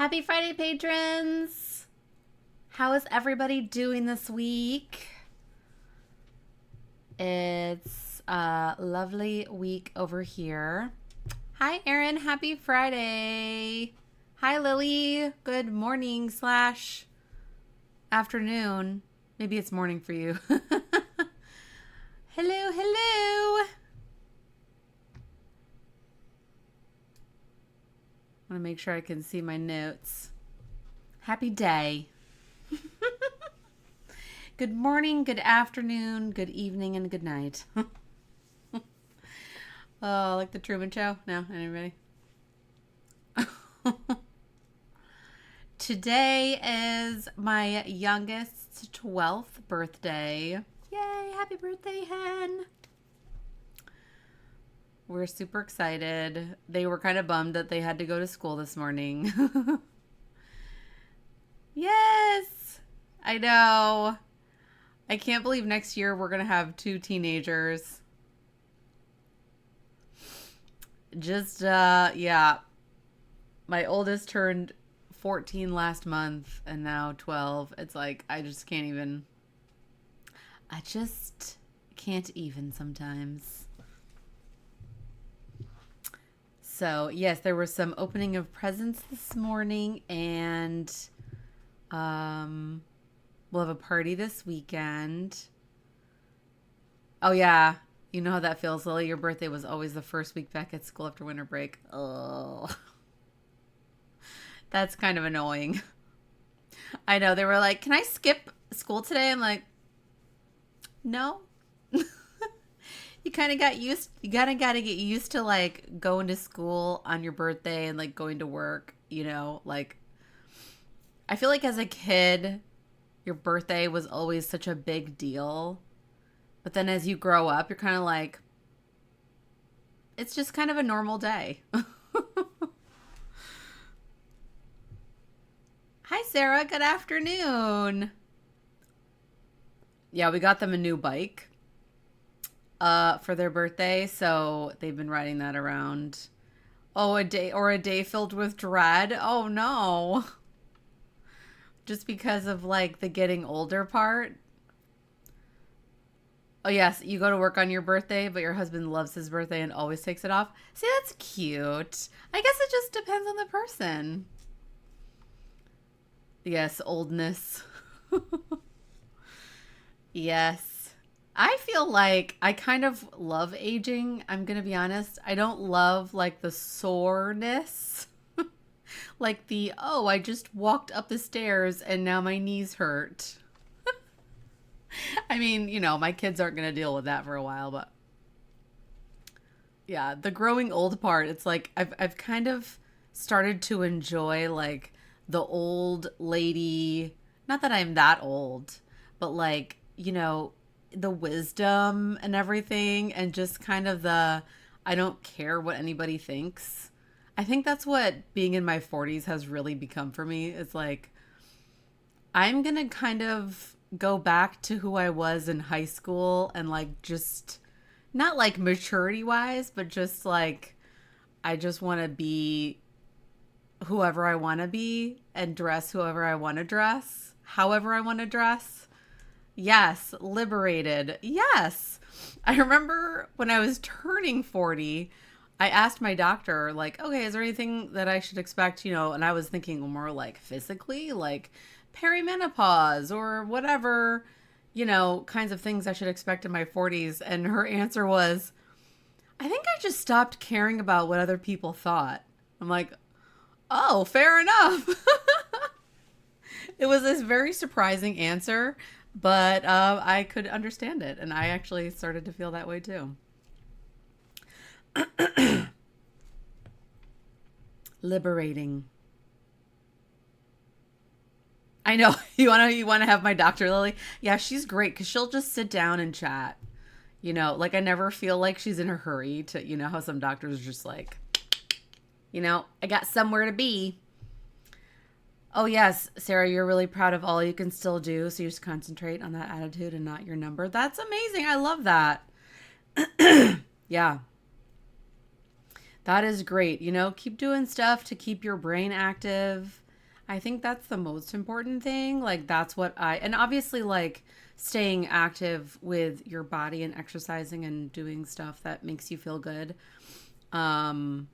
Happy Friday, patrons! How is everybody doing this week? It's a lovely week over here. Hi, Erin. Happy Friday. Hi, Lily. Good morning / afternoon. Maybe it's morning for you. Hello, hello. I want to make sure I can see my notes. Happy day. Good morning, good afternoon, good evening, and good night. Oh, like the Truman Show? No, anybody? Today is my youngest's 12th birthday. Yay, happy birthday, hen. We're super excited. They were kind of bummed that they had to go to school this morning. Yes, I know. I can't believe next year we're going to have 2 teenagers. Yeah. My oldest turned 14 last month and now 12. It's like, I just can't even sometimes. So, yes, there was some opening of presents this morning, and we'll have a party this weekend. Oh, yeah. You know how that feels, Lily? Your birthday was always the first week back at school after winter break. Oh, that's kind of annoying. I know. They were like, can I skip school today? I'm like, no. You kind of got to get used to like going to school on your birthday and like going to work, like I feel like as a kid, your birthday was always such a big deal. But then as you grow up, you're kind of like, it's just kind of a normal day. Hi, Sarah. Good afternoon. Yeah, we got them a new bike for their birthday, so they've been riding that around. Oh, a day filled with dread. Oh no. Just because of like the getting older part. Oh yes, you go to work on your birthday, but your husband loves his birthday and always takes it off. See, that's cute. I guess it just depends on the person. Yes, oldness. Yes. I feel like I kind of love aging. I'm going to be honest. I don't love like the soreness. Like I just walked up the stairs and now my knees hurt. I mean, my kids aren't going to deal with that for a while, but yeah, the growing old part, it's like I've kind of started to enjoy like the old lady, not that I'm that old, but like, the wisdom and everything, and just kind of I don't care what anybody thinks. I think that's what being in my 40s has really become for me. It's like I'm going to kind of go back to who I was in high school and like just not like maturity wise, but just like I just want to be whoever I want to be and dress whoever I want to dress, however I want to dress. Yes, liberated. Yes. I remember when I was turning 40, I asked my doctor, like, okay, is there anything that I should expect, and I was thinking more like physically, like perimenopause or whatever, kinds of things I should expect in my 40s. And her answer was, I think I just stopped caring about what other people thought. I'm like, oh, fair enough. It was this very surprising answer, but I could understand it. And I actually started to feel that way too. Liberating. I know. You want to have my doctor, Lily? Yeah, she's great because she'll just sit down and chat. Like I never feel like she's in a hurry to, how some doctors are just like, I got somewhere to be. Oh, yes, Sarah, you're really proud of all you can still do. So you just concentrate on that attitude and not your number. That's amazing. I love that. Yeah. That is great. Keep doing stuff to keep your brain active. I think that's the most important thing. Like that's what and obviously like staying active with your body and exercising and doing stuff that makes you feel good. Um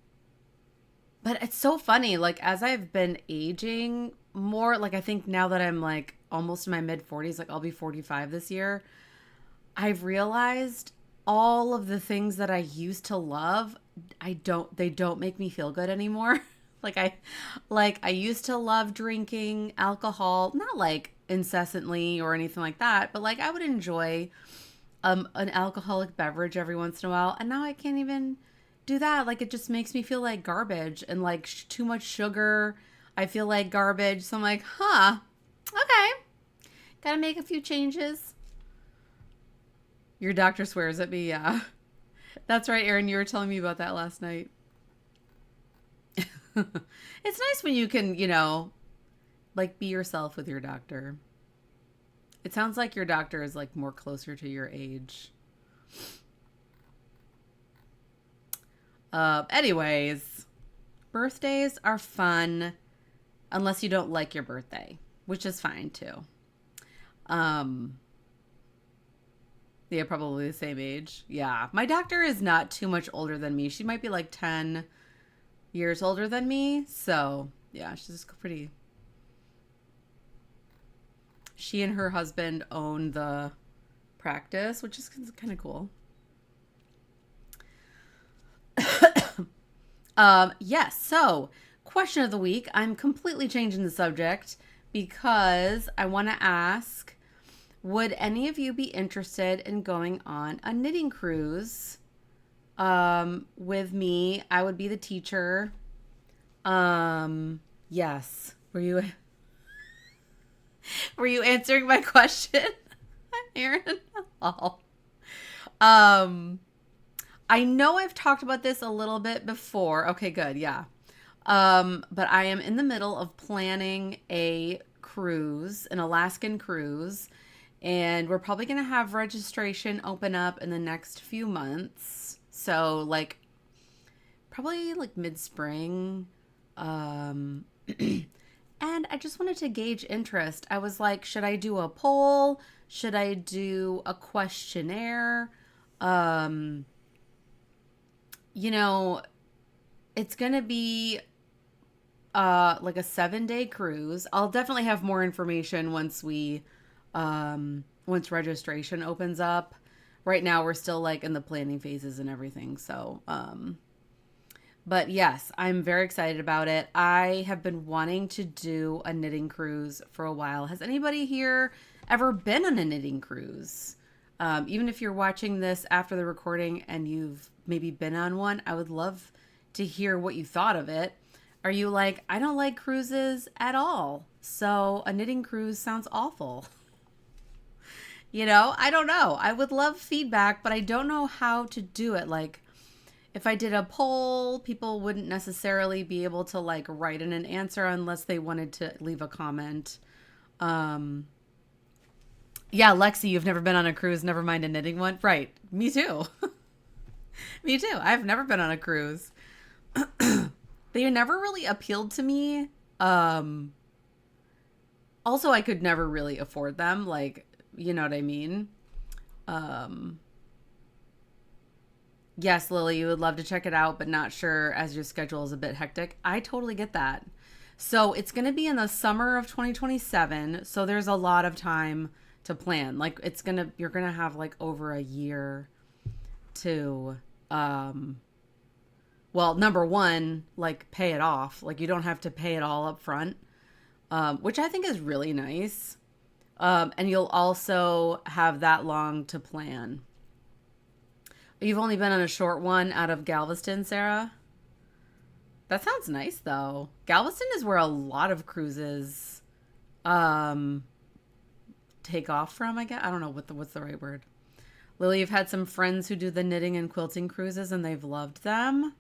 but it's so funny like as I've been aging more, like I think now that I'm like almost in my mid 40s, like I'll be 45 this year, I've realized all of the things that I used to love, they don't make me feel good anymore. I used to love drinking alcohol, not like incessantly or anything like that, but like I would enjoy an alcoholic beverage every once in a while, and now I can't even do that. Like it just makes me feel like garbage and like too much sugar. I feel like garbage. So I'm like, huh, okay, gotta make a few changes. Your doctor swears at me, yeah. That's right, Erin. You were telling me about that last night. It's nice when you can, like be yourself with your doctor. It sounds like your doctor is like more closer to your age. Anyways, birthdays are fun unless you don't like your birthday, which is fine too. Um, yeah, probably the same age. Yeah, my doctor is not too much older than me. She might be like 10 years older than me. So, yeah, she's pretty. She and her husband own the practice, which is kind of cool. Yes, so question of the week. I'm completely changing the subject because I want to ask, would any of you be interested in going on a knitting cruise with me? I would be the teacher. Yes. Were you answering my question, Aaron? Oh. I know I've talked about this a little bit before. Okay, good. Yeah. But I am in the middle of planning a cruise, an Alaskan cruise, and we're probably going to have registration open up in the next few months. So, like, probably like mid-spring. Um, and I just wanted to gauge interest. I was like, should I do a poll? Should I do a questionnaire? Um, it's going to be like a 7-day cruise. I'll definitely have more information once registration opens up. Right now we're still like in the planning phases and everything. So, but yes, I'm very excited about it. I have been wanting to do a knitting cruise for a while. Has anybody here ever been on a knitting cruise? Even if you're watching this after the recording and you've maybe been on one, I would love to hear what you thought of it. Are you like, I don't like cruises at all, so a knitting cruise sounds awful? I don't know. I would love feedback, but I don't know how to do it. Like, if I did a poll, people wouldn't necessarily be able to like write in an answer unless they wanted to leave a comment. Um, yeah, Lexi, you've never been on a cruise, never mind a knitting one. Right. Me too. Me too. I've never been on a cruise. They never really appealed to me. Also, I could never really afford them. Like, you know what I mean? Um, yes, Lily, you would love to check it out, but not sure as your schedule is a bit hectic. I totally get that. So it's going to be in the summer of 2027. So there's a lot of time to plan. Like you're going to have like over a year to, well, number one, like pay it off. Like you don't have to pay it all up front, which I think is really nice. And you'll also have that long to plan. You've only been on a short one out of Galveston, Sarah? That sounds nice, though. Galveston is where a lot of cruises take off from, I guess. I don't know what's the right word. Lily, you've had some friends who do the knitting and quilting cruises, and they've loved them.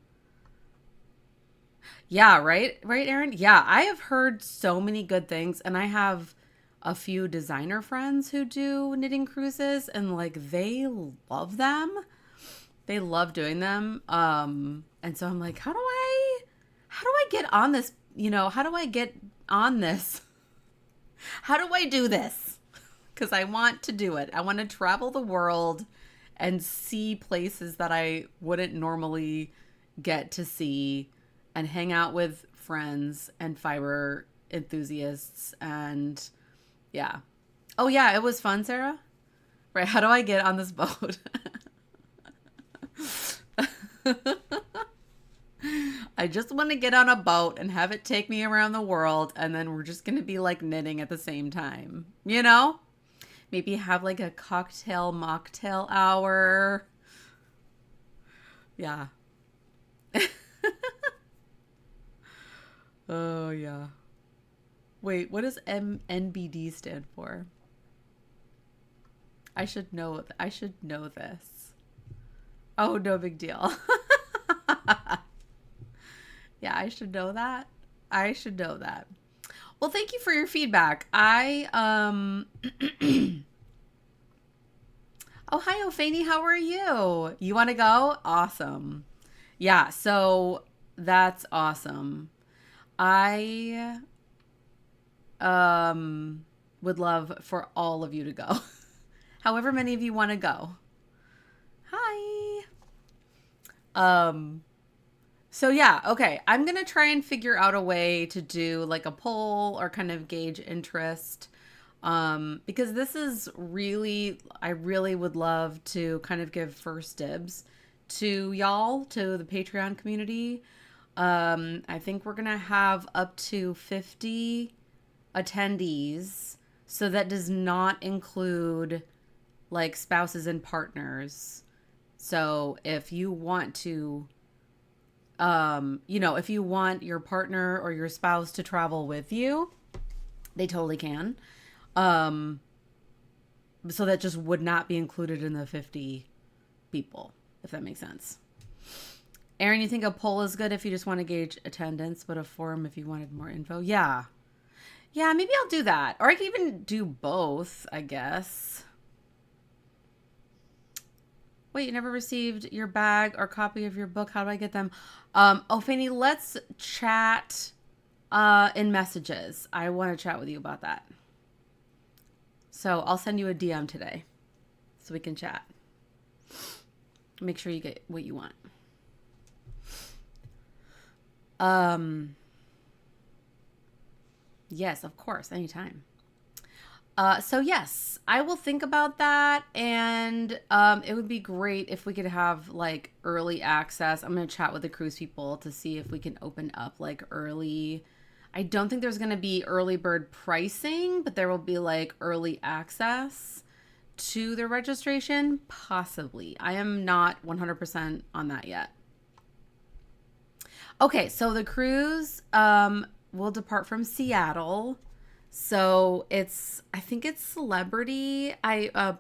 Yeah, right? Right, Erin? Yeah, I have heard so many good things, and I have a few designer friends who do knitting cruises, and like they love them. They love doing them. And so I'm like, how do I get on this? How do I get on this? How do I do this? Because I want to do it. I want to travel the world and see places that I wouldn't normally get to see and hang out with friends and fiber enthusiasts. And yeah. Oh, yeah, it was fun, Sarah. Right. How do I get on this boat? I just want to get on a boat and have it take me around the world. And then we're just going to be like knitting at the same time. Maybe have like a cocktail mocktail hour. Yeah. Oh, yeah. Wait, what does NBD stand for? I should know this. Oh, no big deal. Yeah, I should know that. Well, thank you for your feedback. Oh, hi, Ophani. How are you? You want to go? Awesome. Yeah, so that's awesome. I would love for all of you to go. However many of you want to go. Hi. So yeah, okay. I'm going to try and figure out a way to do like a poll or kind of gauge interest. Because this is I really would love to kind of give first dibs to y'all, to the Patreon community. I think we're going to have up to 50 attendees. So that does not include like spouses and partners. So if you want to, if you want your partner or your spouse to travel with you, they totally can. So that just would not be included in the 50 people, if that makes sense. Aaron, you think a poll is good if you just want to gauge attendance, but a forum if you wanted more info? Yeah. Yeah, maybe I'll do that. Or I can even do both, I guess. Wait, you never received your bag or copy of your book. How do I get them? Fanny, let's chat in messages. I want to chat with you about that. So I'll send you a DM today so we can chat. Make sure you get what you want. Yes, of course, anytime. So yes, I will think about that, and it would be great if we could have like early access. I'm going to chat with the cruise people to see if we can open up like early. I don't think there's going to be early bird pricing, but there will be like early access to the registration, possibly. I am not 100% on that yet. Okay, so the cruise will depart from Seattle. So I think it's Celebrity.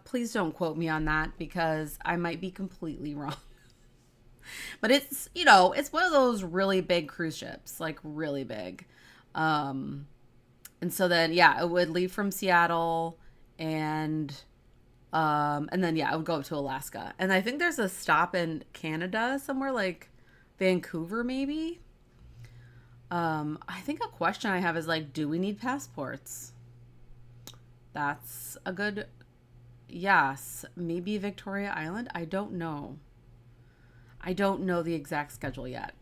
Please don't quote me on that because I might be completely wrong. But it's one of those really big cruise ships, like really big. And so then, yeah, it would leave from Seattle and then, yeah, it would go up to Alaska. And I think there's a stop in Canada somewhere like Vancouver, maybe. I think a question I have is like, do we need passports? That's a good, yes, maybe Victoria Island. I don't know. I don't know the exact schedule yet.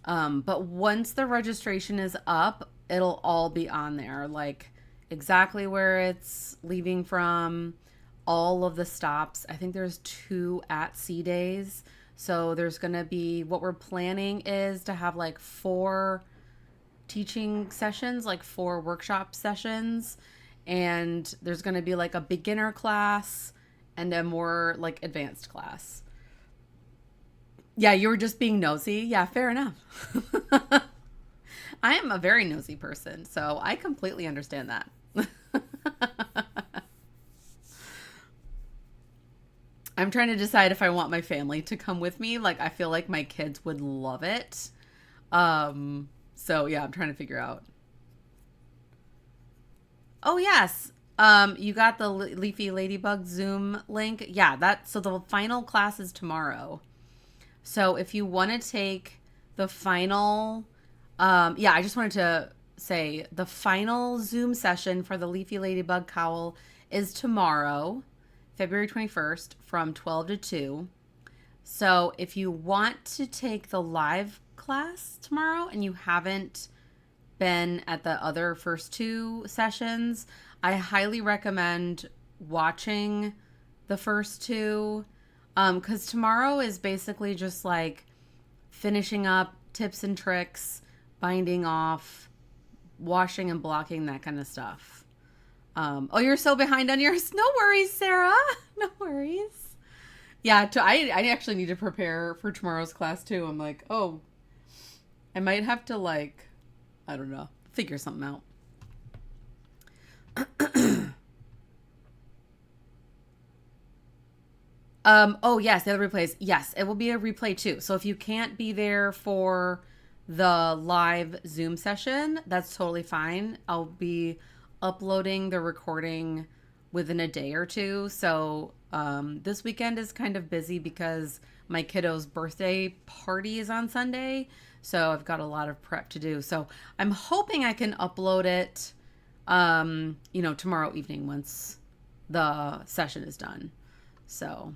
But once the registration is up, it'll all be on there, like exactly where it's leaving from, all of the stops. I think there's 2 at-sea days. So there's going to be, what we're planning is to have like 4 teaching sessions, like 4 workshop sessions. And there's going to be like a beginner class and a more like advanced class. Yeah, you were just being nosy. Yeah, fair enough. I am a very nosy person, so I completely understand that. I'm trying to decide if I want my family to come with me. Like, I feel like my kids would love it. So yeah, I'm trying to figure out. Oh, yes. You got the Leafy Ladybug Zoom link. Yeah, so the final class is tomorrow. So if you want to take the final, yeah, I just wanted to say the final Zoom session for the Leafy Ladybug cowl is tomorrow, February 21st from 12 to 2. So if you want to take the live class tomorrow and you haven't been at the other first two sessions, I highly recommend watching the first two, because tomorrow is basically just like finishing up tips and tricks, binding off, washing and blocking, that kind of stuff. Oh, you're so behind on yours. No worries, Sarah. No worries. Yeah, I actually need to prepare for tomorrow's class too. I'm like, oh, I might have to like, I don't know, figure something out. Oh yes, the other replays. Yes, it will be a replay too. So if you can't be there for the live Zoom session, that's totally fine. I'll be uploading the recording within a day or two. So this weekend is kind of busy because my kiddo's birthday party is on Sunday. So I've got a lot of prep to do. So I'm hoping I can upload it, tomorrow evening once the session is done. So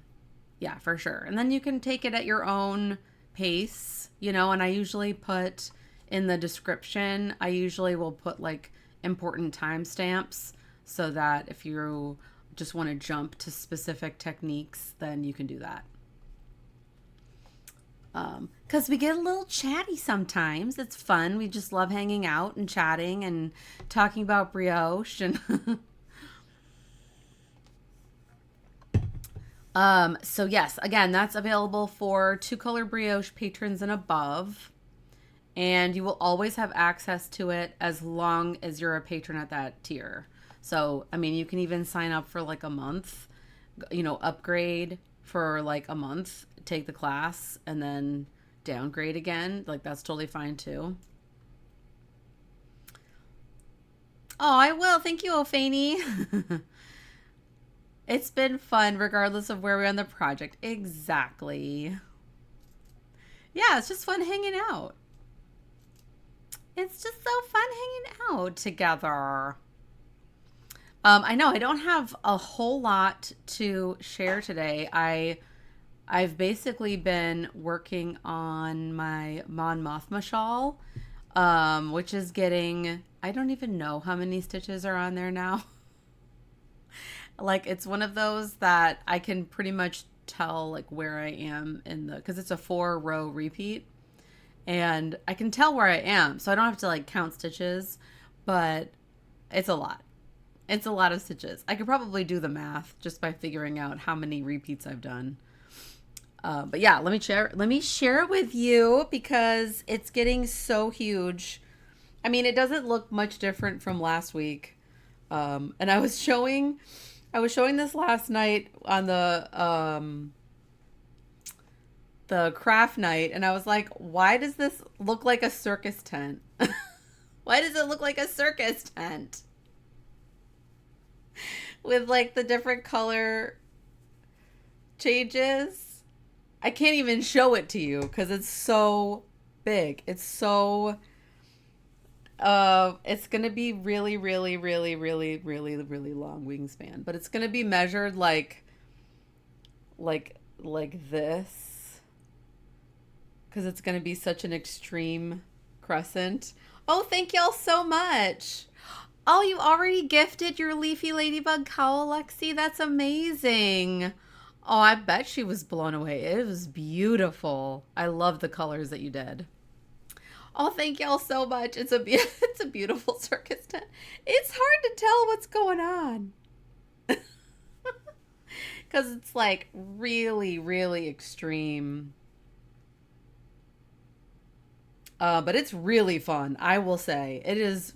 yeah, for sure. And then you can take it at your own pace, and I usually put in the description, I usually will put like important timestamps so that if you just want to jump to specific techniques, then you can do that. Because we get a little chatty sometimes. It's fun. We just love hanging out and chatting and talking about brioche and so yes, again, that's available for 2-color brioche patrons and above. And you will always have access to it as long as you're a patron at that tier. So, I mean, you can even sign up for like a month, upgrade for like a month, take the class, and then downgrade again. Like, that's totally fine too. Oh, I will. Thank you, Ophani. It's been fun regardless of where we're on the project. Exactly. Yeah, it's just fun hanging out. It's just so fun hanging out together. I know I don't have a whole lot to share today. I've basically been working on my Mon Mothma shawl, which is getting, I don't even know how many stitches are on there now. Like, it's one of those that I can pretty much tell like where I am because it's a 4-row repeat, and I can tell where I am, so I don't have to like count stitches, but it's a lot. It's a lot of stitches. I could probably do the math just by figuring out how many repeats I've done. But yeah, let me share it with you because it's getting so huge. I mean, it doesn't look much different from last week. And I was showing this last night on the craft night, and I was like, why does this look like a circus tent? Why does it look like a circus tent? With like the different color changes. I can't even show it to you because it's so big. It's so it's gonna be really, really, really, really, really, really long wingspan, but it's gonna be measured like this, because it's gonna be such an extreme crescent. Oh, thank y'all so much. Oh, you already gifted your Leafy Ladybug cowl, Lexi. That's amazing. Oh, I bet she was blown away. It was beautiful. I love the colors that you did. Oh, thank y'all so much. It's a beautiful circus tent. It's hard to tell what's going on. Because it's like really, really extreme. But it's really fun. I will say it is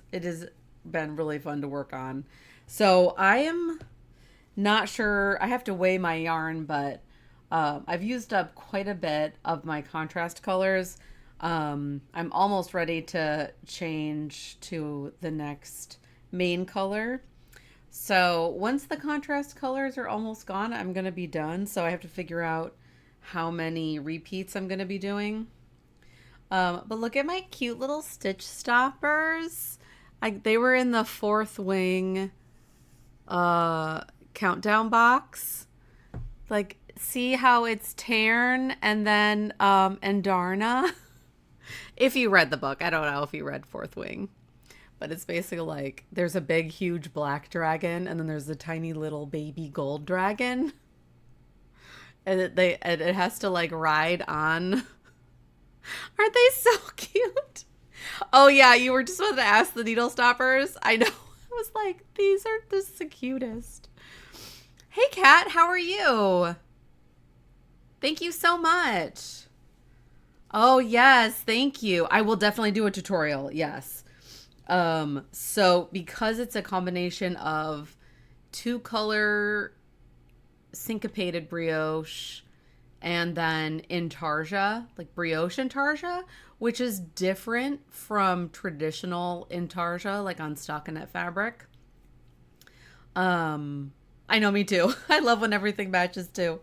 been really fun to work on. So I am not sure. I have to weigh my yarn, but I've used up quite a bit of my contrast colors. I'm almost ready to change to the next main color. So once the contrast colors are almost gone, I'm going to be done. So I have to figure out how many repeats I'm going to be doing. But look at my cute little stitch stoppers. They were in the fourth wing countdown box. Like, see how it's Tarn and then Andarna? If you read the book, I don't know if you read Fourth Wing, but it's basically like there's a big, huge black dragon, and then there's a tiny little baby gold dragon, and it has to like ride on. Aren't they so cute? Oh yeah, you were just about to ask the needle stoppers. I know. I was like, these are just the cutest. Hey Kat, how are you? Thank you so much. Oh yes, thank you. I will definitely do a tutorial. Yes. So because it's a combination of two color syncopated brioche and then intarsia, like brioche intarsia, which is different from traditional intarsia, like on stockinette fabric. I know, me too. I love when everything matches too.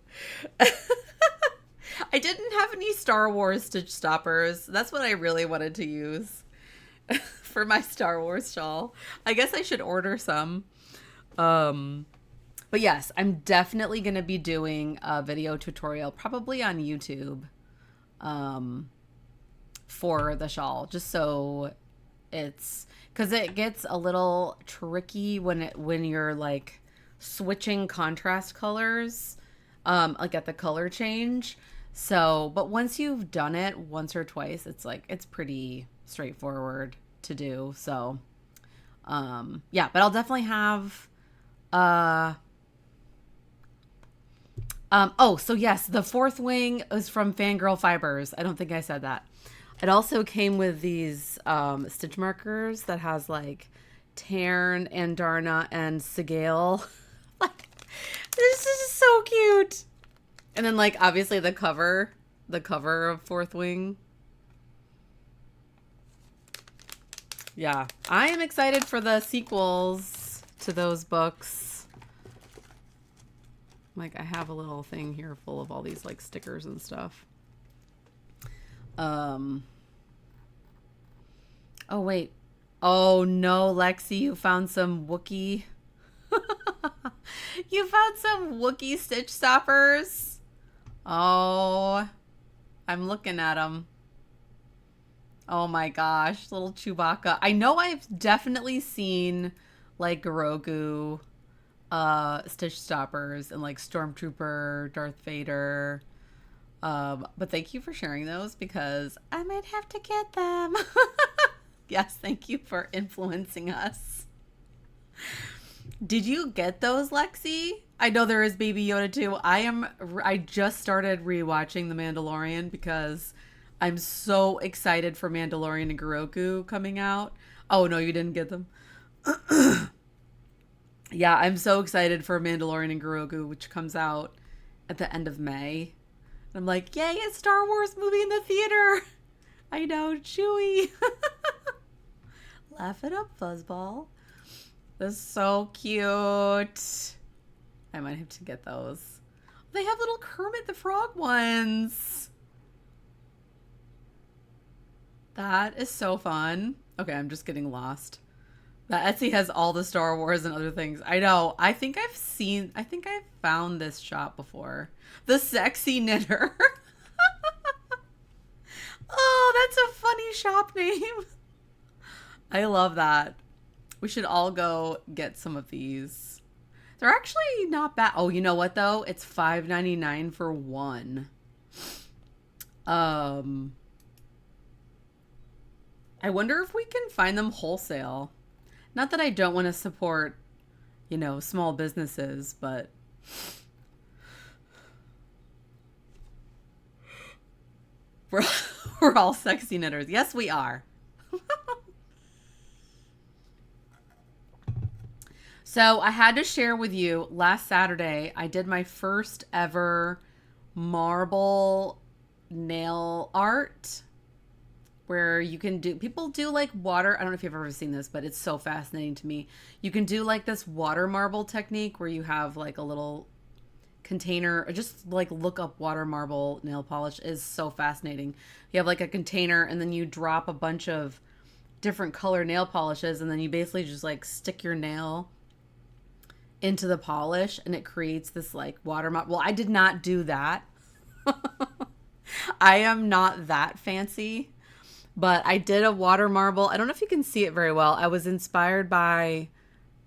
I didn't have any Star Wars stitch stoppers. That's what I really wanted to use for my Star Wars shawl. I guess I should order some. But yes, I'm definitely going to be doing a video tutorial, probably on YouTube, for the shawl, just so it's, because it gets a little tricky when you're like switching contrast colors, like at the color change. So, but once you've done it once or twice, it's like, it's pretty straightforward to do. So, yeah, but I'll definitely have, oh, so yes, the fourth wing is from Fangirl Fibers. I don't think I said that. It also came with these, stitch markers that has like Tarn, Andarna, and Sigale. Like, this is so cute. And then, like, obviously the cover of Fourth Wing. Yeah, I am excited for the sequels to those books. Like, I have a little thing here full of all these, like, stickers and stuff. Oh, wait. Oh, no, Lexi, you found some Wookiee. You found some Wookiee stitch stoppers. Oh, I'm looking at them. Oh my gosh, little Chewbacca. I know I've definitely seen like Grogu stitch stoppers and like Stormtrooper, Darth Vader. But thank you for sharing those because I might have to get them. Yes, thank you for influencing us. Did you get those, Lexi? I know there is Baby Yoda too. I just started rewatching The Mandalorian because I'm so excited for Mandalorian and Grogu coming out. Oh no, you didn't get them. Yeah, I'm so excited for Mandalorian and Grogu, which comes out at the end of May. I'm like, yay, a Star Wars movie in the theater. I know, Chewie. Laugh it up, Fuzzball. That's so cute. I might have to get those. They have little Kermit the Frog ones. That is so fun. Okay, I'm just getting lost. That Etsy has all the Star Wars and other things. I know. I think I've found this shop before. The Sexy Knitter. Oh, that's a funny shop name. I love that. We should all go get some of these. They're actually not bad. Oh, you know what though? It's $5.99 for one. I wonder if we can find them wholesale. Not that I don't want to support, you know, small businesses, but we're all sexy knitters. Yes, we are. So I had to share with you, last Saturday, I did my first ever marble nail art where you can do, people do like water. I don't know if you've ever seen this, but it's so fascinating to me. You can do like this water marble technique where you have like a little container. Just like look up water marble nail polish is so fascinating. You have like a container and then you drop a bunch of different color nail polishes and then you basically just like stick your nail into the polish and it creates this like water marble. Well, I did not do that. I am not that fancy, but I did a water marble. I don't know if you can see it very well. I was inspired by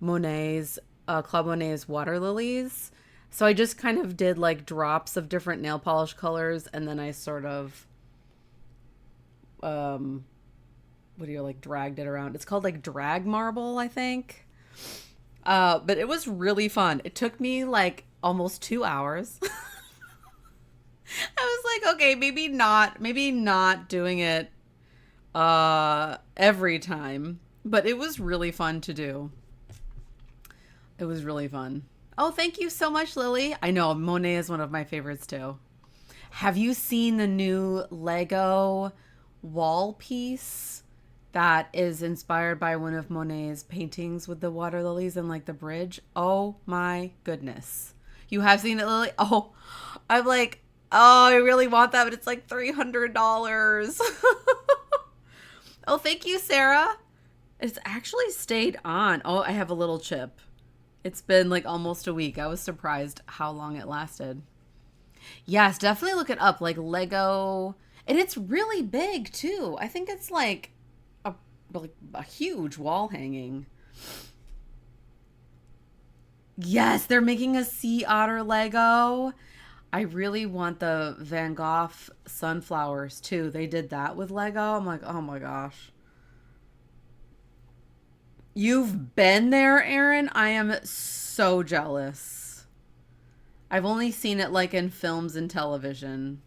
Monet's, Claude Monet's water lilies. So I just kind of did like drops of different nail polish colors and then I sort of, what do you like, dragged it around. It's called like drag marble, I think. But it was really fun. It took me like almost 2 hours. I was like, okay, maybe not doing it every time, but it was really fun to do. It was really fun. Oh, thank you so much, Lily. I know Monet is one of my favorites too. Have you seen the new Lego wall piece that is inspired by one of Monet's paintings with the water lilies and like the bridge? Oh my goodness. You have seen it, Lily? Oh, I'm like, oh, I really want that, but it's like $300. Oh, thank you, Sarah. It's actually stayed on. Oh, I have a little chip. It's been like almost a week. I was surprised how long it lasted. Yes, definitely look it up. Like Lego. And it's really big too. I think it's like a huge wall hanging. Yes, they're making a sea otter Lego. I really want the Van Gogh sunflowers too. They did that with Lego. I'm like, oh my gosh. You've been there, Erin? I am so jealous. I've only seen it like in films and television.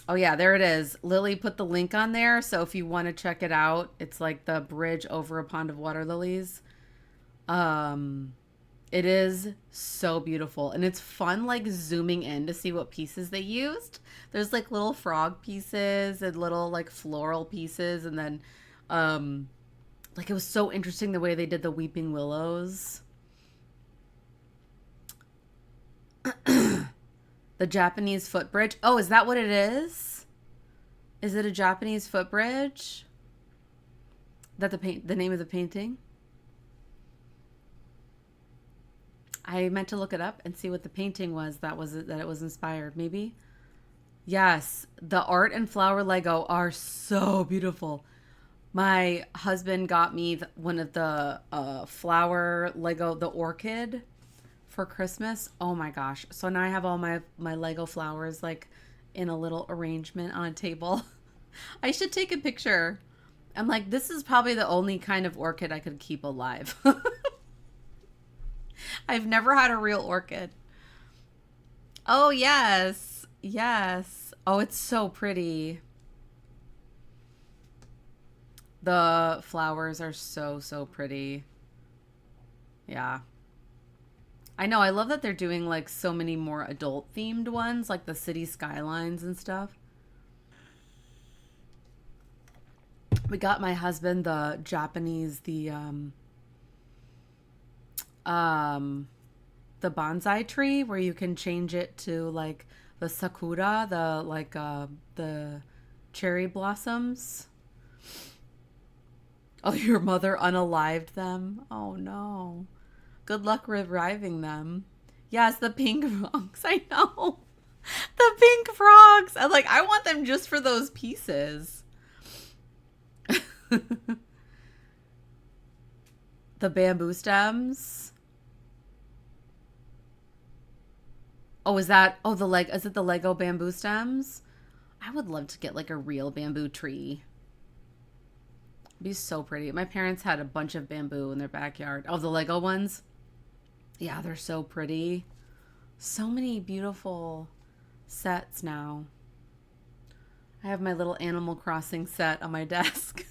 Oh yeah, there it is. Lily put the link on there, so if you want to check it out, it's like the bridge over a pond of water lilies. It is so beautiful and it's fun like zooming in to see what pieces they used. There's like little frog pieces and little like floral pieces and then like it was so interesting the way they did the weeping willows. The Japanese footbridge. Oh, is that what it is? Is it a Japanese footbridge? That the name of the painting? I meant to look it up and see what the painting was that it was inspired. Maybe. Yes, the art and flower Lego are so beautiful. My husband got me one of the flower Lego, the orchid, for Christmas. Oh my gosh! So now I have all my Lego flowers like in a little arrangement on a table. I should take a picture. I'm like, this is probably the only kind of orchid I could keep alive. I've never had a real orchid. Oh, yes. Yes. Oh, it's so pretty. The flowers are so, so pretty. Yeah. I know. I love that they're doing like so many more adult themed ones, like the city skylines and stuff. We got my husband the Japanese, the bonsai tree where you can change it to like the sakura, the cherry blossoms. Oh, your mother unalived them. Oh no. Good luck reviving them. Yes, the pink frogs. I know. The pink frogs. I'm like, I want them just for those pieces. The bamboo stems. Oh, is it the Lego bamboo stems? I would love to get like a real bamboo tree. It'd be so pretty. My parents had a bunch of bamboo in their backyard. Oh, the Lego ones? Yeah, they're so pretty. So many beautiful sets now. I have my little Animal Crossing set on my desk.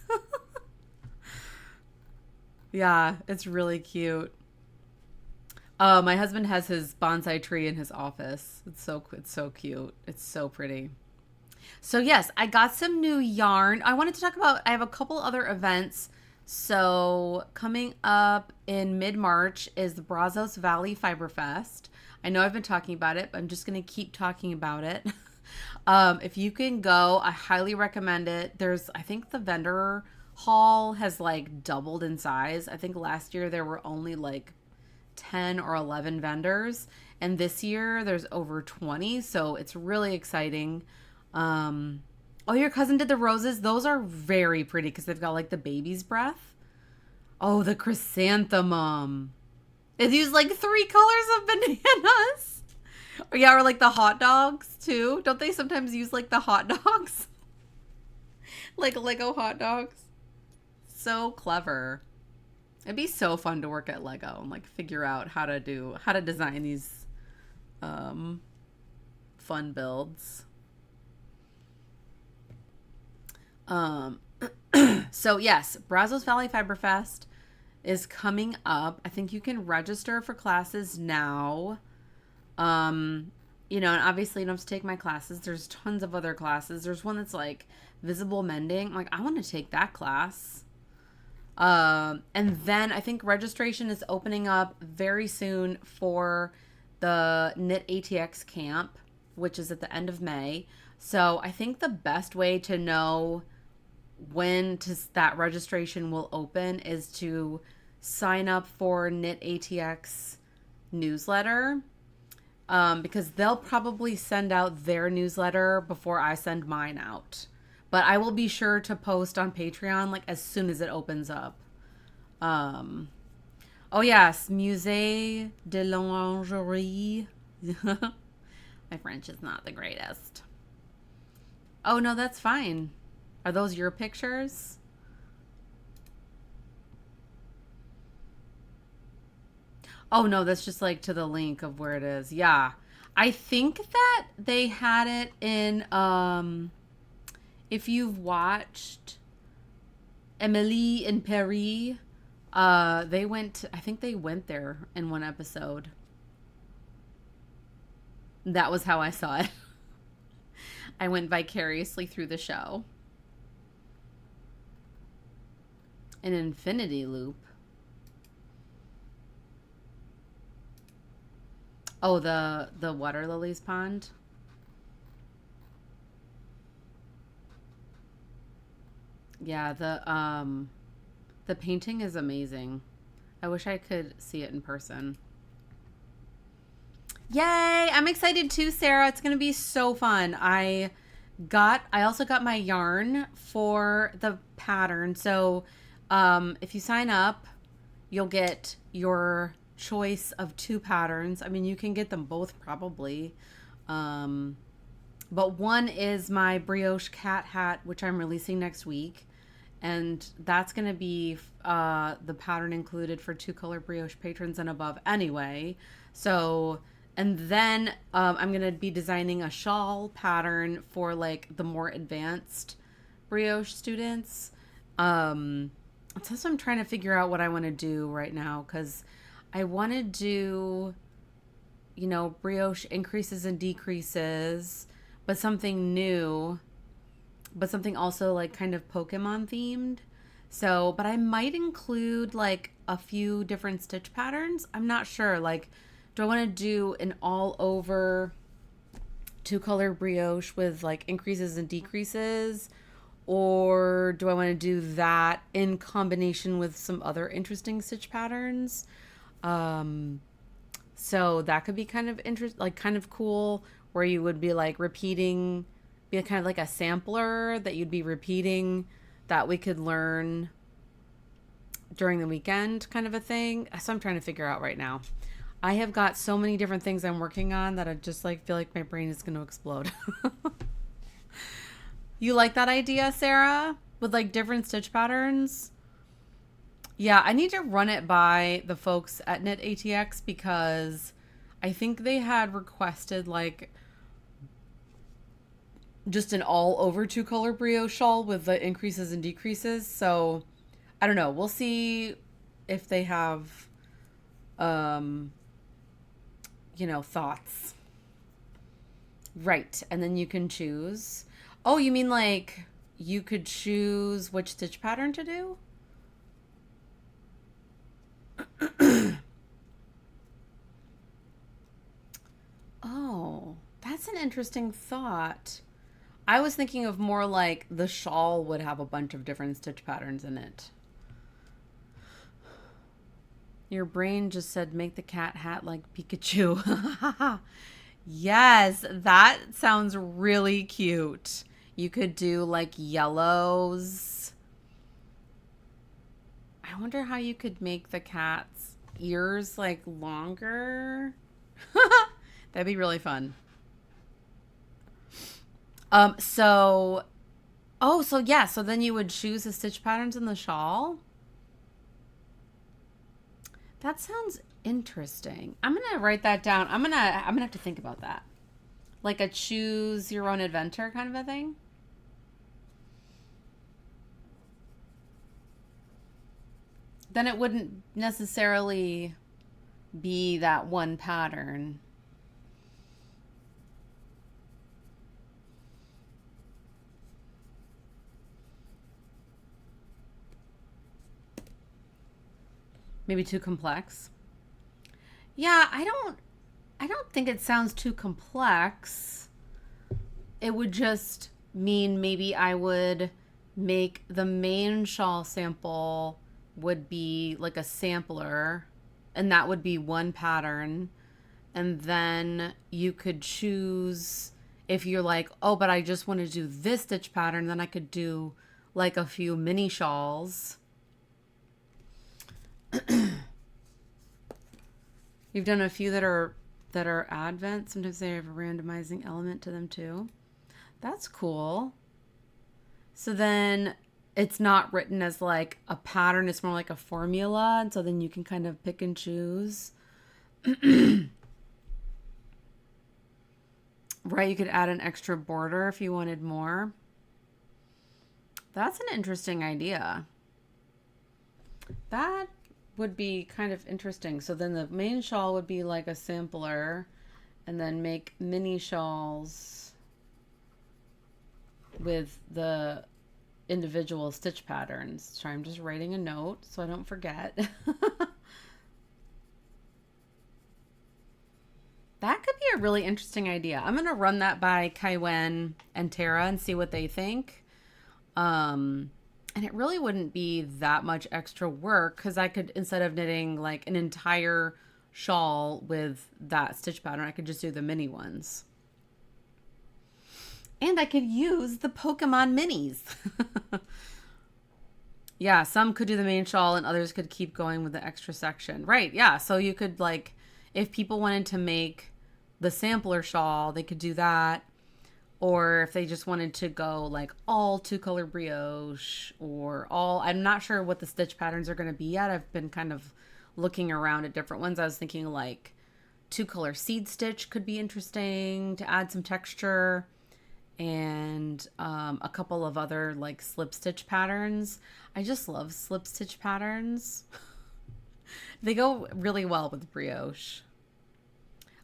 Yeah, it's really cute. My husband has his bonsai tree in his office. It's so cute. It's so pretty. So yes, I got some new yarn. I wanted to talk about, I have a couple other events. So coming up in mid-March is the Brazos Valley Fiber Fest. I know I've been talking about it, but I'm just going to keep talking about it. If you can go, I highly recommend it. I think the vendor hall has like doubled in size. I think last year there were only like 10 or 11 vendors, and this year there's over 20, so it's really exciting. Oh, your cousin did the roses. Those are very pretty because they've got like the baby's breath. Oh, the chrysanthemum. It used like 3 colors of bananas. Yeah, or like the hot dogs too. Don't they sometimes use like the hot dogs? Like Lego hot dogs. So clever. It'd be so fun to work at Lego and like figure out how to design these fun builds. So yes, Brazos Valley Fiber Fest is coming up. I think you can register for classes now. And obviously you don't have to take my classes. There's tons of other classes. There's one that's like visible mending. Like, I want to take that class. And then I think registration is opening up very soon for the Knit ATX camp, which is at the end of May. So I think the best way to know when that registration will open is to sign up for Knit ATX newsletter, because they'll probably send out their newsletter before I send mine out. But I will be sure to post on Patreon like as soon as it opens up. Oh yes, Musée de Lingerie. My French is not the greatest. Oh no, that's fine. Are those your pictures? Oh no, that's just like to the link of where it is. Yeah. I think that they had it in if you've watched Emily in Paris, I think they went there in one episode. That was how I saw it. I went vicariously through the show. An infinity loop. Oh, the water lilies pond. Yeah, the painting is amazing. I wish I could see it in person. Yay! I'm excited too, Sarah. It's gonna be so fun. I also got my yarn for the pattern. So if you sign up, you'll get your choice of 2 patterns. I mean, you can get them both probably. But one is my brioche cat hat, which I'm releasing next week. And that's going to be the pattern included for 2 color brioche patrons and above anyway. So, and then I'm going to be designing a shawl pattern for like the more advanced brioche students. So I'm trying to figure out what I want to do right now, because I want to do, brioche increases and decreases, but something new, but something also like kind of Pokemon themed. So, but I might include like a few different stitch patterns. I'm not sure. Like, do I want to do an all over 2 color brioche with like increases and decreases? Or do I want to do that in combination with some other interesting stitch patterns? So that could be kind of kind of cool, where you would be like repeating, be kind of like a sampler that you'd be repeating that we could learn during the weekend, kind of a thing. So I'm trying to figure out right now. I have got so many different things I'm working on that I just like feel like my brain is going to explode. You like that idea, Sarah? With like different stitch patterns? Yeah, I need to run it by the folks at Knit ATX, because I think they had requested like just an all over 2 color brioche shawl with the increases and decreases. So I don't know. We'll see if they have, thoughts. Right. And then you can choose. Oh, you mean like you could choose which stitch pattern to do? That's an interesting thought. I was thinking of more like the shawl would have a bunch of different stitch patterns in it. Your brain just said make the cat hat like Pikachu. Yes, that sounds really cute. You could do like yellows. I wonder how you could make the cat's ears like longer. That'd be really fun. So oh, so yeah, so then you would choose the stitch patterns in the shawl. That sounds interesting. I'm gonna write that down. I'm gonna have to think about that. Like a choose your own adventure kind of a thing. Then it wouldn't necessarily be that one pattern. Maybe too complex. Yeah, I don't think it sounds too complex. It would just mean maybe I would make the main shawl sample would be like a sampler, and that would be one pattern. And then you could choose if you're like, oh, but I just want to do this stitch pattern, then I could do like a few mini shawls. You've done a few that are advent. Sometimes they have a randomizing element to them too. That's cool. So then it's not written as like a pattern, it's more like a formula, and so then you can kind of pick and choose. Right, you could add an extra border if you wanted more. That's an interesting idea. That would be kind of interesting. So then the main shawl would be like a sampler, and then make mini shawls with the individual stitch patterns. Sorry, I'm just writing a note so I don't forget. That could be a really interesting idea. I'm going to run that by Kaiwen and Tara and see what they think. And it really wouldn't be that much extra work because I could, instead of knitting like an entire shawl with that stitch pattern, I could just do the mini ones. And I could use the Pokemon minis. Yeah, some could do the main shawl and others could keep going with the extra section. Right, yeah. So you could like, if people wanted to make the sampler shawl, they could do that. Or if they just wanted to go like all two color brioche or all, I'm not sure what the stitch patterns are going to be yet. I've been kind of looking around at different ones. I was thinking like two color seed stitch could be interesting to add some texture, and a couple of other like slip stitch patterns. I just love slip stitch patterns. They go really well with brioche.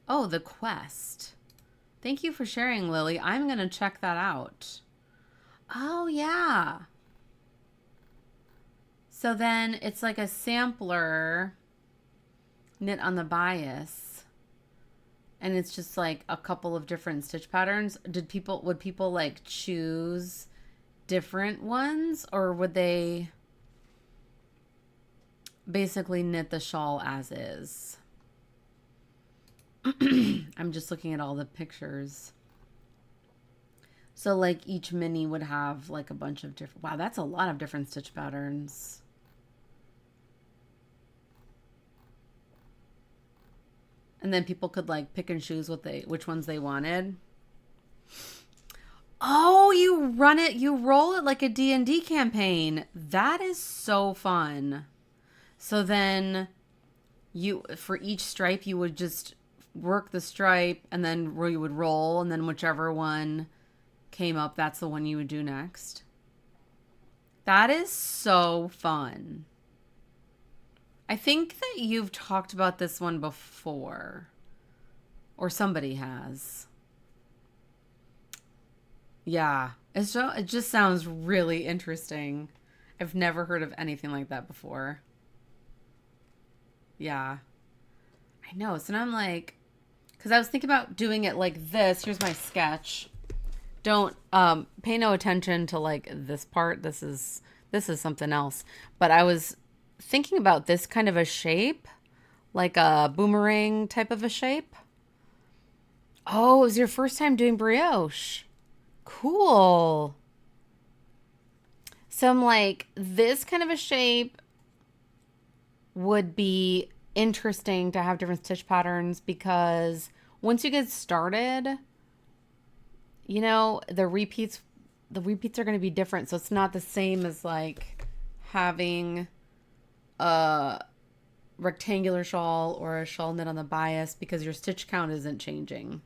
Oh, the quest. Thank you for sharing, Lily. I'm going to check that out. Oh, yeah. So then it's like a sampler knit on the bias. And it's just like a couple of different stitch patterns. Would people like choose different ones, or would they basically knit the shawl as is? I'm just looking at all the pictures. So like each mini would have like a bunch of different, wow, that's a lot of different stitch patterns. And then people could like pick and choose which ones they wanted. Oh, you roll it like a D&D campaign. That is so fun. So then for each stripe, you would just work the stripe, and then you would roll, and then whichever one came up, that's the one you would do next. That is so fun. I think that you've talked about this one before, or somebody has. Yeah, it just sounds really interesting. I've never heard of anything like that before. Yeah, I know. So now I'm like, Because I was thinking about doing it like this. Here's my sketch. Don't pay no attention to like this part. This is something else. But I was thinking about this kind of a shape, like a boomerang type of a shape. Oh, it was your first time doing brioche. Cool. So I'm like, this kind of a shape would be interesting to have different stitch patterns because once you get started, you know, the repeats are going to be different. So it's not the same as like having a rectangular shawl or a shawl knit on the bias because your stitch count isn't changing.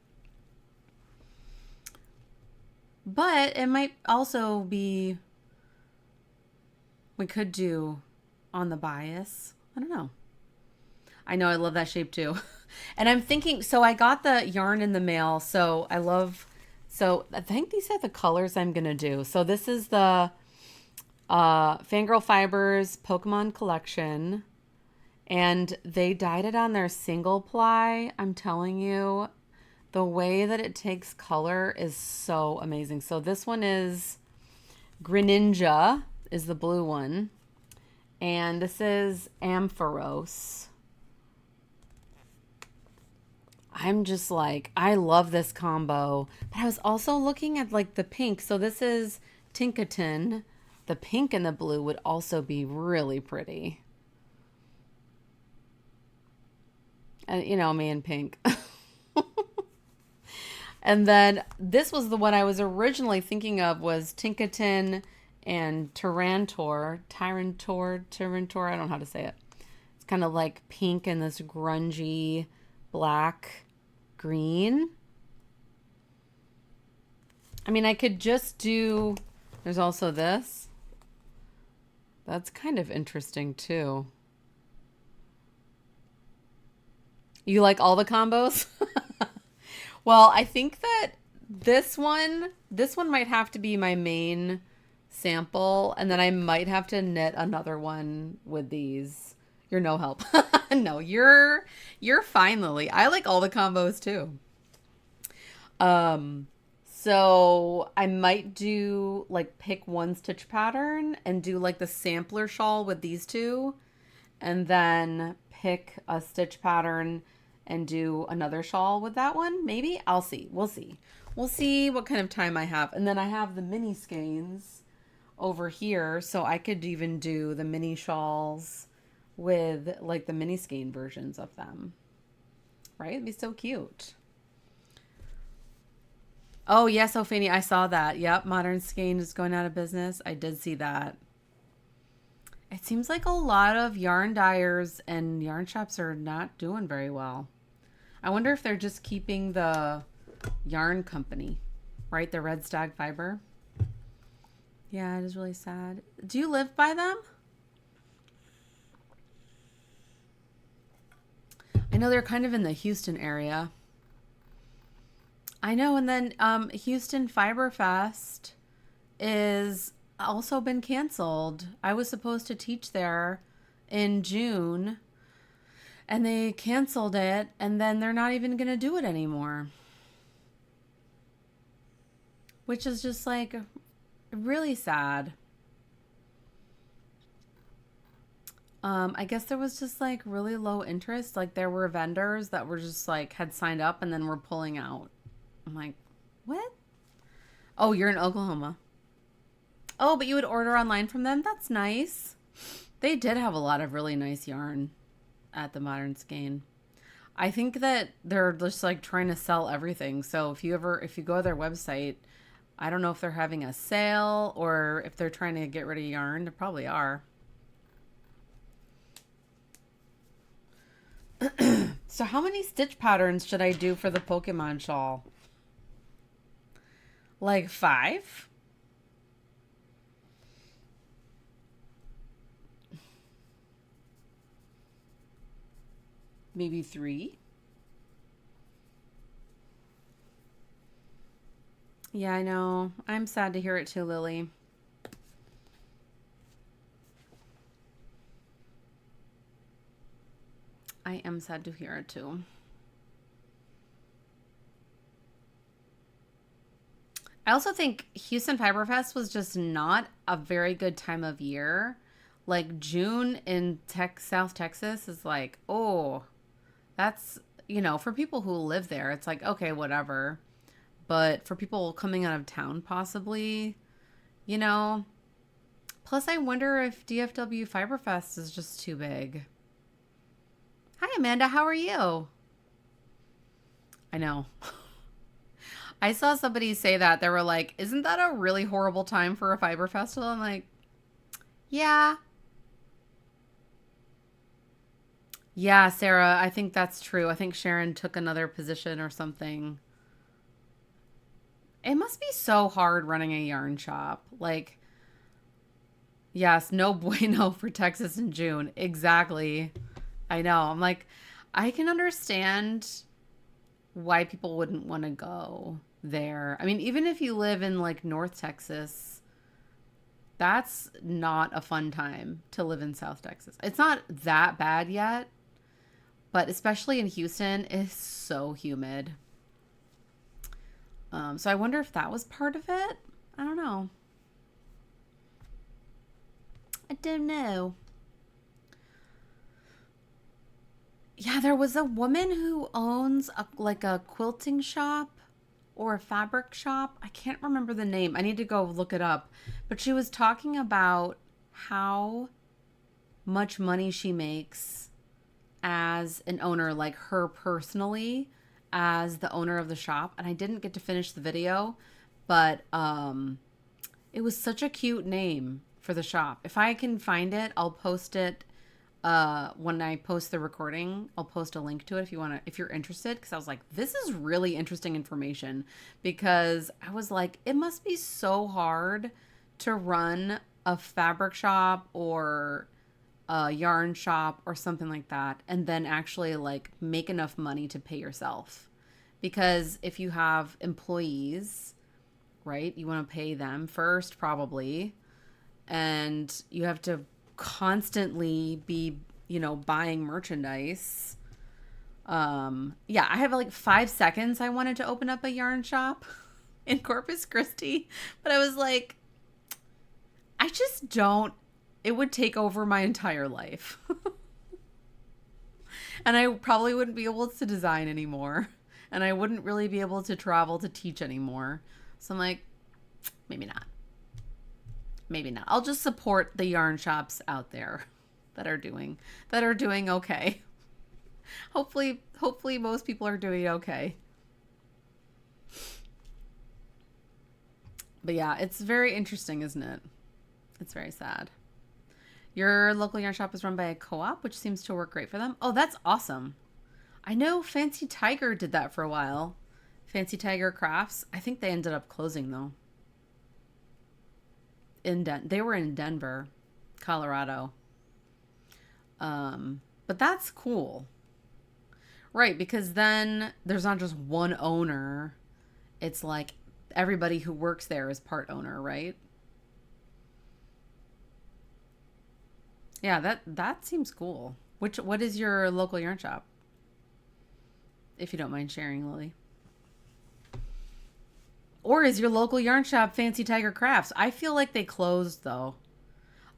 But it might also be we could do on the bias. I don't know. I know I love that shape too. And I'm thinking, so I got the yarn in the mail. So I think these are the colors I'm going to do. So this is the Fangirl Fibers Pokemon collection. And they dyed it on their single ply. I'm telling you, the way that it takes color is so amazing. So this one is Greninja is the blue one. And this is Ampharos. I'm just like, I love this combo. But I was also looking at like the pink. So this is Tinkaton. The pink and the blue would also be really pretty. And you know, me and pink. And then this was the one I was originally thinking of was Tinkaton and Tyrantor. I don't know how to say it. It's kind of like pink and this grungy black green. I mean, I could just do, there's also this. That's kind of interesting too. You like all the combos? Well, I think that this one might have to be my main sample, and then I might have to knit another one with these. You're no help. No, you're fine, Lily. I like all the combos too. So I might do like pick one stitch pattern and do like the sampler shawl with these two, and then pick a stitch pattern and do another shawl with that one. Maybe I'll see. We'll see. We'll see what kind of time I have. And then I have the mini skeins over here, so I could even do the mini shawls with like the mini skein versions of them. Right? It'd be so cute. Oh, yes, Ophelia, I saw that. Yep, Modern Skein is going out of business. I did see that. It seems like a lot of yarn dyers and yarn shops are not doing very well. I wonder if they're just keeping the yarn company, right? The Red Stag Fiber. Yeah, it is really sad. Do you live by them? I know they're kind of in the Houston area. I know, and then Houston Fiber Fest is also been canceled. I was supposed to teach there in June, and they canceled it, and then they're not even going to do it anymore. Which is just like really sad. I guess there was just like really low interest. Like there were vendors that were just like had signed up and then were pulling out. I'm like, what? Oh, you're in Oklahoma. Oh, but you would order online from them? That's nice. They did have a lot of really nice yarn at the Modern Skein. I think that they're just like trying to sell everything. So if you go to their website, I don't know if they're having a sale or if they're trying to get rid of yarn. They probably are. So how many stitch patterns should I do for the Pokemon shawl? Like 5? Maybe 3? Yeah, I know. I'm sad to hear it too, Lily. I am sad to hear it too. I also think Houston Fiber Fest was just not a very good time of year. Like June in South Texas is like, oh, that's, for people who live there, it's like, okay, whatever. But for people coming out of town, possibly, you know. Plus, I wonder if DFW Fiber Fest is just too big. Hi, Amanda. How are you? I know. I saw somebody say that. They were like, isn't that a really horrible time for a fiber festival? I'm like, yeah. Yeah, Sarah, I think that's true. I think Sharon took another position or something. It must be so hard running a yarn shop. Like, yes, no bueno for Texas in June. Exactly. I know. I'm like, I can understand why people wouldn't want to go there. I mean, even if you live in like North Texas, that's not a fun time to live in South Texas. It's not that bad yet, but especially in Houston, it's so humid. So I wonder if that was part of it. I don't know. I don't know. Yeah, there was a woman who owns like a quilting shop or a fabric shop. I can't remember the name. I need to go look it up. But she was talking about how much money she makes as an owner, like her personally as the owner of the shop. And I didn't get to finish the video, but it was such a cute name for the shop. If I can find it, I'll post it. When I post the recording, I'll post a link to it if you're interested. Cause I was like, this is really interesting information, because I was like, it must be so hard to run a fabric shop or a yarn shop or something like that, and then actually like make enough money to pay yourself. Because if you have employees, right, you want to pay them first probably, and you have to constantly be, buying merchandise. Yeah, I have like 5 seconds. I wanted to open up a yarn shop in Corpus Christi, but I was like, I just don't, it would take over my entire life. And I probably wouldn't be able to design anymore. And I wouldn't really be able to travel to teach anymore. So I'm like, maybe not. Maybe not. I'll just support the yarn shops out there that are doing okay. Hopefully most people are doing okay. But yeah, it's very interesting, isn't it? It's very sad. Your local yarn shop is run by a co-op, which seems to work great for them. Oh, that's awesome. I know Fancy Tiger did that for a while. Fancy Tiger Crafts. I think they ended up closing though. They were in Denver, Colorado. But that's cool. Right, because then there's not just one owner. It's like everybody who works there is part owner, right? Yeah, that seems cool. What is your local yarn shop? If you don't mind sharing, Lily. Or is your local yarn shop Fancy Tiger Crafts? I feel like they closed though.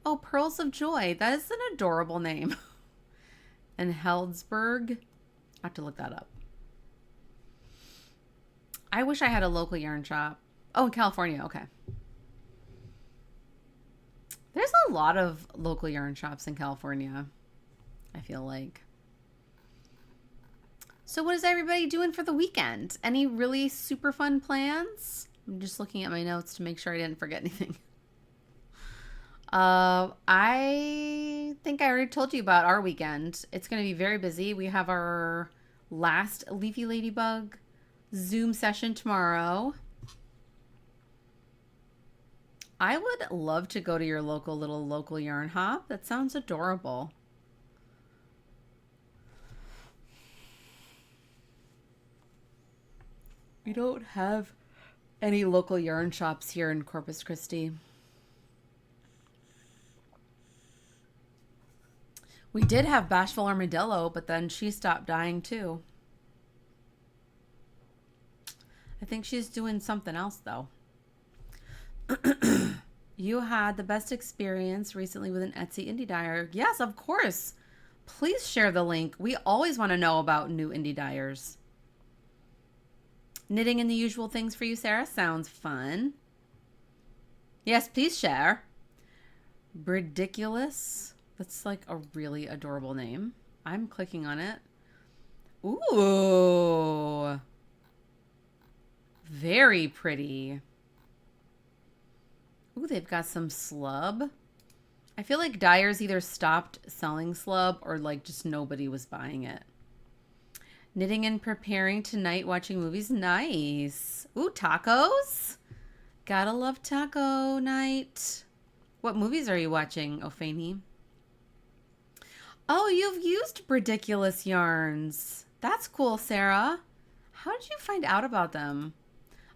Oh, Pearls of Joy. That is an adorable name. And Heldsburg. I have to look that up. I wish I had a local yarn shop. Oh, in California. Okay. There's a lot of local yarn shops in California, I feel like. So what is everybody doing for the weekend? Any really super fun plans? I'm just looking at my notes to make sure I didn't forget anything. I think I already told you about our weekend. It's going to be very busy. We have our last Leafy Ladybug Zoom session tomorrow. I would love to go to your local yarn hop. That sounds adorable. We don't have any local yarn shops here in Corpus Christi. We did have Bashful Armadillo, but then she stopped dying too. I think she's doing something else though. You had the best experience recently with an Etsy indie dyer. Yes, of course. Please share the link. We always want to know about new indie dyers. Knitting and the usual things for you, Sarah? Sounds fun. Yes, please share. Ridiculous. That's like a really adorable name. I'm clicking on it. Ooh. Very pretty. Ooh, they've got some slub. I feel like dyers either stopped selling slub or like just nobody was buying it. Knitting and preparing tonight, watching movies. Nice. Ooh, tacos. Gotta love taco night. What movies are you watching, Ophani? Oh, you've used ridiculous yarns. That's cool, Sarah. How did you find out about them?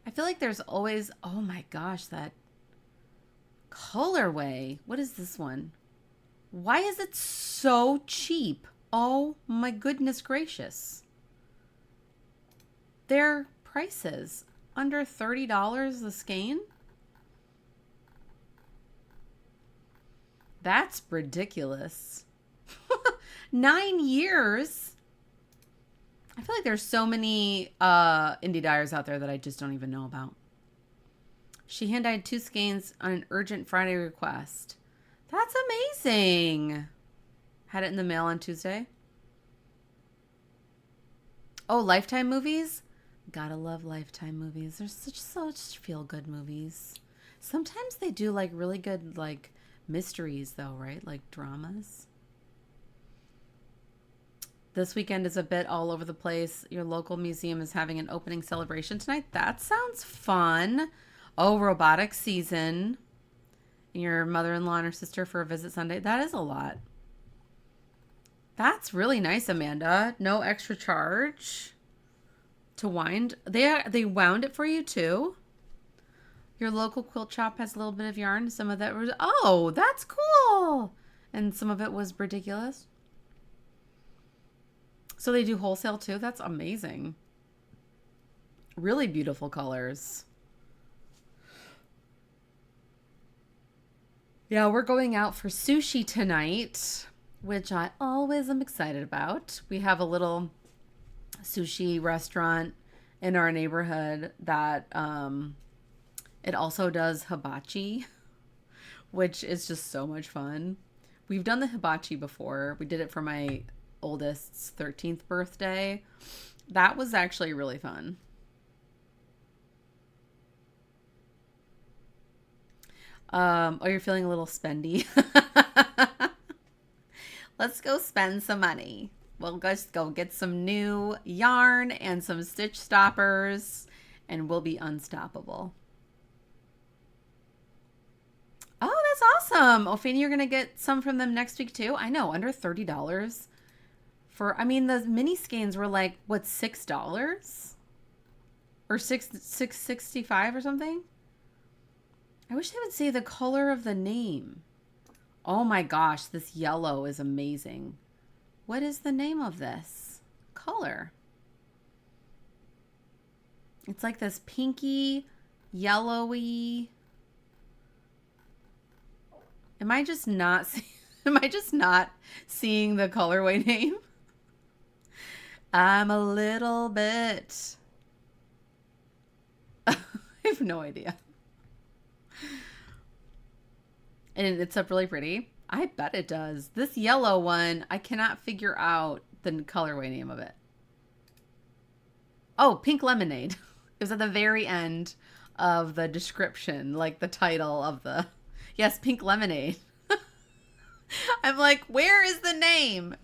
I feel like there's always, oh my gosh, that colorway. What is this one? Why is it so cheap? Oh my goodness gracious. Their prices under $30 the skein? That's ridiculous. 9 years. I feel like there's so many indie dyers out there that I just don't even know about. She hand dyed 2 skeins on an urgent Friday request. That's amazing. Had it in the mail on Tuesday. Oh, Lifetime movies? Gotta love Lifetime movies. They're such feel-good movies. Sometimes they do like really good like mysteries though, right? Like dramas. This weekend is a bit all over the place. Your local museum is having an opening celebration tonight. That sounds fun. Oh, robotics season. Your mother-in-law and her sister for a visit Sunday. That is a lot. That's really nice, Amanda. No extra charge to wind. They wound it for you too. Your local quilt shop has a little bit of yarn. Some of that was, oh, that's cool. And some of it was ridiculous. So they do wholesale too. That's amazing. Really beautiful colors. Yeah, we're going out for sushi tonight, which I always am excited about. We have a little sushi restaurant in our neighborhood that it also does hibachi, which is just so much fun. We've done the hibachi before. We did it for my oldest's 13th birthday. That was actually really fun. Oh, you're feeling a little spendy. Let's go spend some money. We'll just go get some new yarn and some stitch stoppers, and we'll be unstoppable. Oh, that's awesome. Ophelia, you're going to get some from them next week too? I know, under $30. I mean, the mini skeins were like, what, $6? Or $6.65 or something? I wish they would say the color of the name. Oh my gosh, this yellow is amazing. What is the name of this color? It's like this pinky, yellowy. Am I just not seeing the colorway name? I'm a little bit. I have no idea. And it's up really pretty. I bet it does. This yellow one, I cannot figure out the colorway name of it. Oh, Pink Lemonade. It was at the very end of the description, like the title of the... Yes, Pink Lemonade. I'm like, where is the name?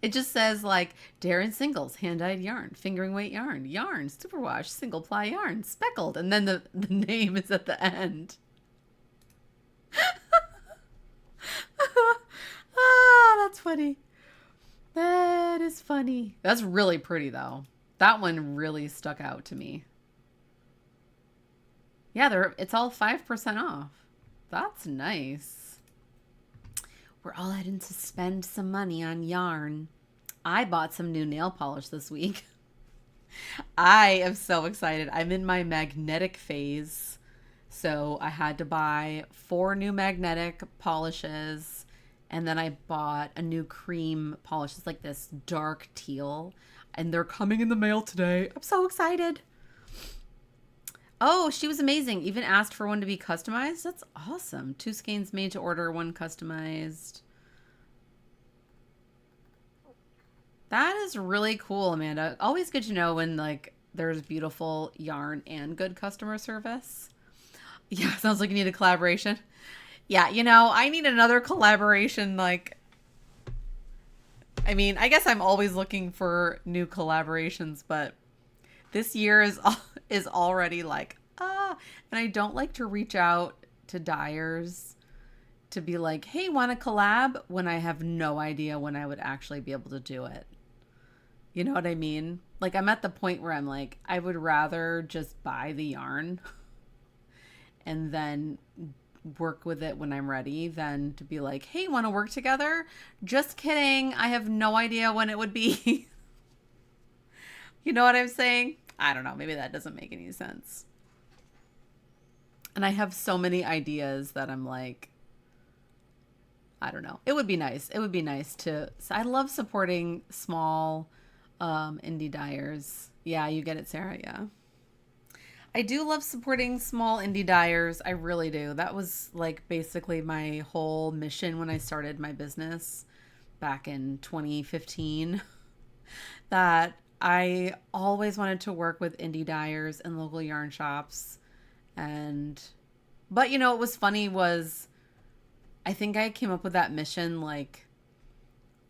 It just says like Darren Singles, hand-dyed yarn, fingering weight yarn, superwash, single ply yarn, speckled. And then the name is at the end. Ah, that's funny. That is funny. That's really pretty though. That one really stuck out to me. Yeah, it's all 5% off. That's nice. We're all heading to spend some money on yarn. I bought some new nail polish this week. I am so excited. I'm in my magnetic phase. So I had to buy 4 new magnetic polishes, and then I bought a new cream polish. It's like this dark teal, and they're coming in the mail today. I'm so excited. Oh, she was amazing. Even asked for one to be customized. That's awesome. 2 skeins made to order, one customized. That is really cool, Amanda. Always good to know when like there's beautiful yarn and good customer service. Yeah, sounds like you need a collaboration. Yeah, I need another collaboration. Like, I mean, I guess I'm always looking for new collaborations, but this year is already like, and I don't like to reach out to dyers to be like, hey, want to collab, when I have no idea when I would actually be able to do it. You know what I mean? Like, I'm at the point where I'm like, I would rather just buy the yarn and then work with it when I'm ready than to be like, hey, want to work together? Just kidding. I have no idea when it would be. You know what I'm saying? I don't know. Maybe that doesn't make any sense. And I have so many ideas that I'm like, I don't know. It would be nice. It would be nice to. I love supporting small indie dyers. Yeah, you get it, Sarah. Yeah. I do love supporting small indie dyers. I really do. That was like basically my whole mission when I started my business back in 2015. That I always wanted to work with indie dyers and local yarn shops. But what was funny was I think I came up with that mission like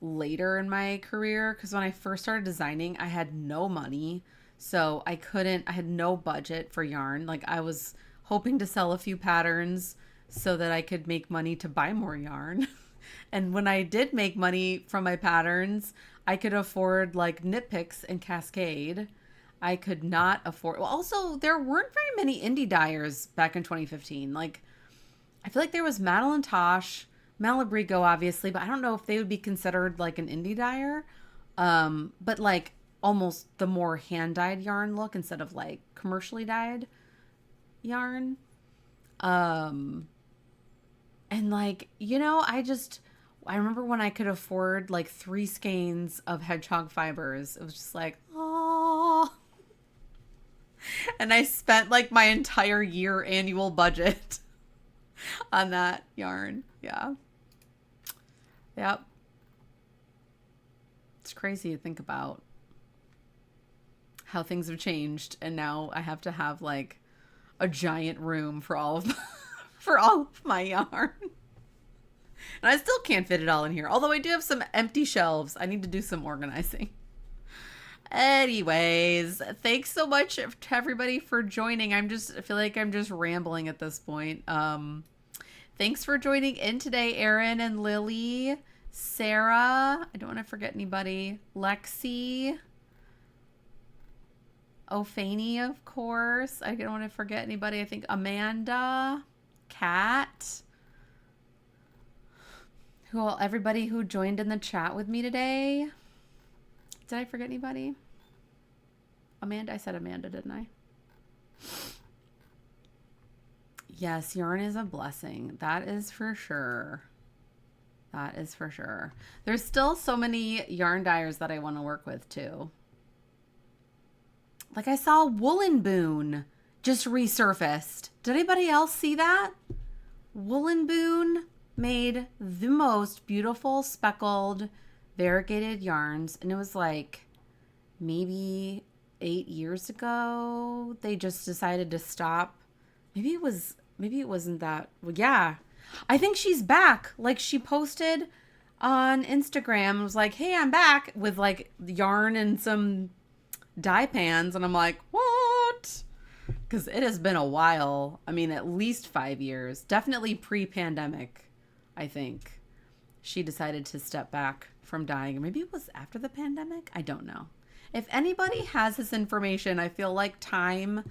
later in my career, because when I first started designing, I had no money. So I had no budget for yarn. Like, I was hoping to sell a few patterns so that I could make money to buy more yarn. And when I did make money from my patterns, I could afford like Knit Picks and Cascade. I could not afford. Well, also, there weren't very many indie dyers back in 2015. Like, I feel like there was Madeline Tosh, Malabrigo, obviously, but I don't know if they would be considered like an indie dyer. But like almost the more hand dyed yarn look instead of like commercially dyed yarn. And like, I remember when I could afford like 3 skeins of hedgehog fibers. It was just like, oh. And I spent like my entire year annual budget on that yarn. Yeah. Yep. It's crazy to think about how things have changed, and now I have to have like a giant room for all of for all of my yarn. And I still can't fit it all in here. Although I do have some empty shelves. I need to do some organizing. Anyways, thanks so much to everybody for joining. I feel like I'm just rambling at this point. Thanks for joining in today, Erin and Lily, Sarah. I don't want to forget anybody. Lexi. Ophani, of course. I don't want to forget anybody. I think Amanda, Kat. Everybody who joined in the chat with me today. Did I forget anybody? Amanda, I said Amanda, didn't I? Yes, yarn is a blessing. That is for sure. That is for sure. There's still so many yarn dyers that I want to work with too. Like, I saw Woolen Boon just resurfaced. Did anybody else see that? Woolen Boon made the most beautiful speckled variegated yarns, and it was like maybe 8 years ago they just decided to stop. Maybe it wasn't that. Well, yeah, I think she's back. Like, she posted on Instagram and was like, hey, I'm back with like yarn and some dye pans, and I'm like, what? Because it has been a while. I mean, at least 5 years, definitely pre-pandemic. I think she decided to step back from dyeing. Maybe it was after the pandemic. I don't know. If anybody has this information, I feel like time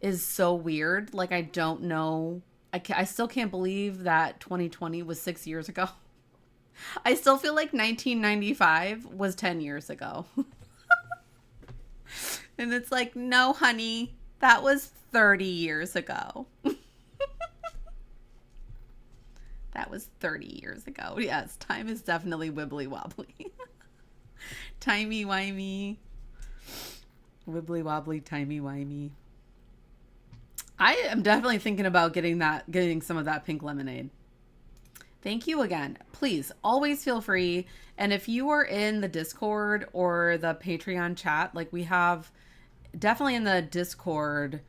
is so weird. Like, I don't know. I still can't believe that 2020 was 6 years ago. I still feel like 1995 was 10 years ago. And it's like, no, honey, that was 30 years ago. That was 30 years ago. Yes, time is definitely wibbly wobbly. Timey wimey. Wibbly wobbly, timey wimey. I am definitely thinking about getting some of that pink lemonade. Thank you again. Please always feel free. And if you are in the Discord or the Patreon chat, like we have definitely in the Discord,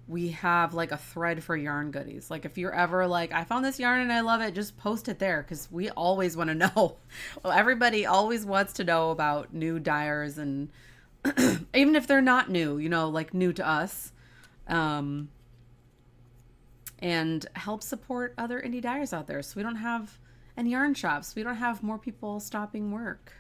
we have like a thread for yarn goodies. Like if you're ever like, I found this yarn and I love it, just post it there because we always want to know. Well, everybody always wants to know about new dyers, and even if they're not new, you know, like new to us. And help support other indie dyers out there so we don't have, and yarn shops, we don't have more people stopping work.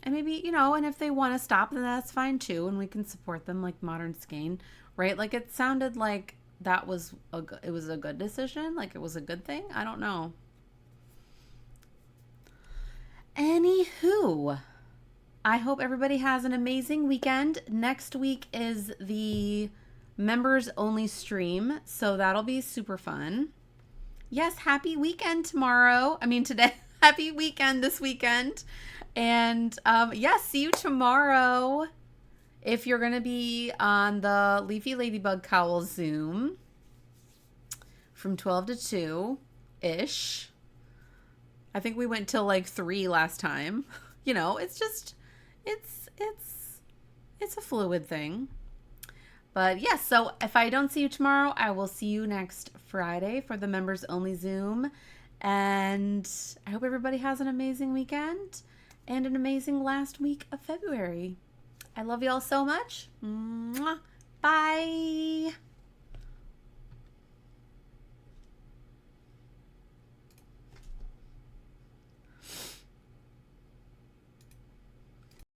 And maybe, you know, and if they want to stop, then that's fine too, and we can support them like Modern Skein, right? Like it sounded like it was a good decision, like it was a good thing. I don't know. Anywho, I hope everybody has an amazing weekend. Next week is the members only stream, so that'll be super fun. Yes, happy weekend tomorrow. I mean today. Happy weekend this weekend. And yes, see you tomorrow if you're going to be on the Leafy Ladybug cowl Zoom from 12 to 2-ish. I think we went till like 3 last time. You know, it's just it's a fluid thing. But yes, so if I don't see you tomorrow, I will see you next Friday for the members only Zoom. And I hope everybody has an amazing weekend and an amazing last week of February. I love you all so much. Mwah. Bye.